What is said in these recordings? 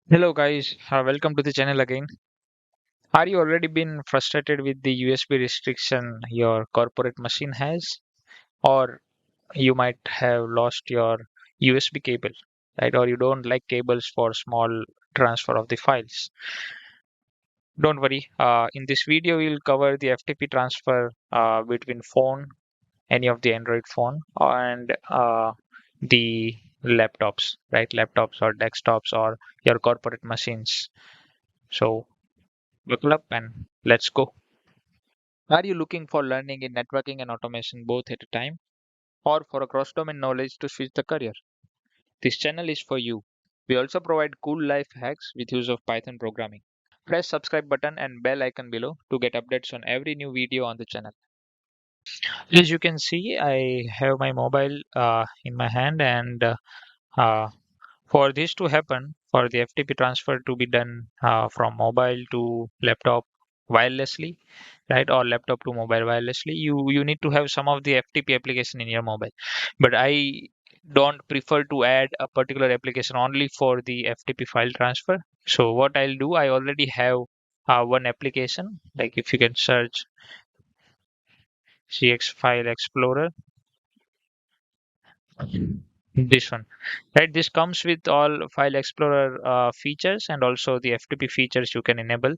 Hello guys, welcome to the channel again. Are you already been frustrated with the USB restriction your corporate machine has? Or you might have lost your USB cable, right? Or you don't like cables for small transfer of the files. Don't worry, in this video we'll cover the FTP transfer between phone, any of the Android phone and the laptops, right? Laptops or desktops or your corporate machines. So buckle up and let's go. Are you looking for learning in networking and automation both at a time, or for a cross domain knowledge to switch the career? This channel is for you. We also provide cool life hacks with use of Python programming. Press subscribe button and bell icon below to get updates on every new video on the channel. As you can see, I have my mobile in my hand, and uh, for this to happen, for the FTP transfer to be done from mobile to laptop wirelessly, right, or laptop to mobile wirelessly, you need to have some of the FTP application in your mobile. But I don't prefer to add a particular application only for the FTP file transfer. So what I'll do, I already have one application. Like if you can search CX File Explorer, this one, right? This comes with all File Explorer features and also the FTP features you can enable.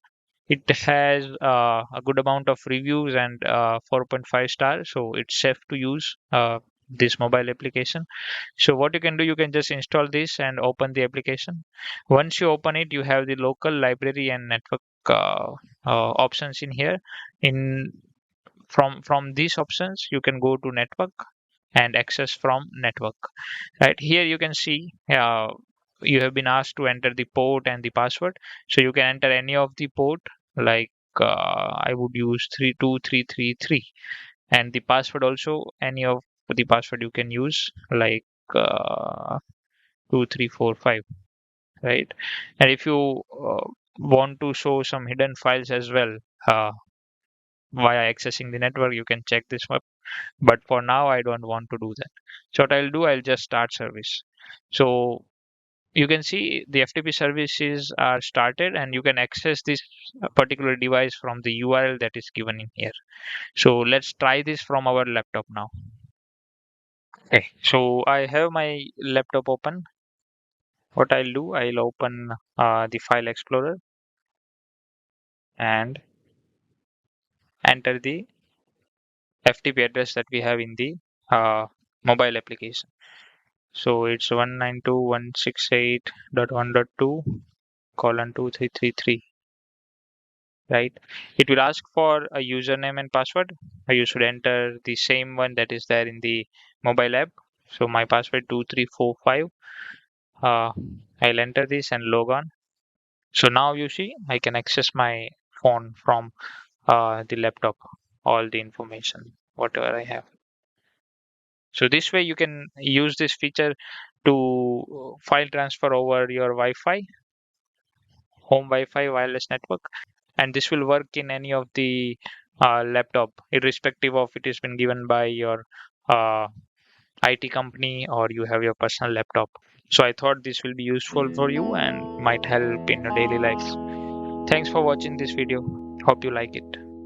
It has a good amount of reviews and 4.5 stars, so it's safe to use this mobile application. So what you can do, you can just install this and open the application. Once you open it, you have the local library and network options in here. In from these options, you can go to network and access from network. Right here, you can see you have been asked to enter the port and the password. So you can enter any of the port, like I would use 32333, and the password also any of the password you can use, like 2345, right? And if you want to show some hidden files as well uh, via accessing the network, you can check this up. But for now, I don't want to do that. So what I'll do, I'll just start service. So you can see the FTP services are started, and you can access this particular device from the URL that is given in here. So let's try this from our laptop now. Okay, so I have my laptop open. What I'll do, I'll open the File Explorer and enter the FTP address that we have in the uh, mobile application. So it's 192.168.1.2 colon 2333, right? It will ask for a username and password. You should enter the same one that is there in the mobile app. So my password 2345. Uh, I'll enter this and log on. So now you see I can access my phone from the laptop, all the information, whatever I have. So this way you can use this feature to file transfer over your Wi-Fi, home Wi-Fi wireless network, and this will work in any of the laptop, irrespective of it has been given by your uh, IT company or you have your personal laptop. So I thought this will be useful for you and might help in your daily life. Thanks for watching this video. Hope you like it.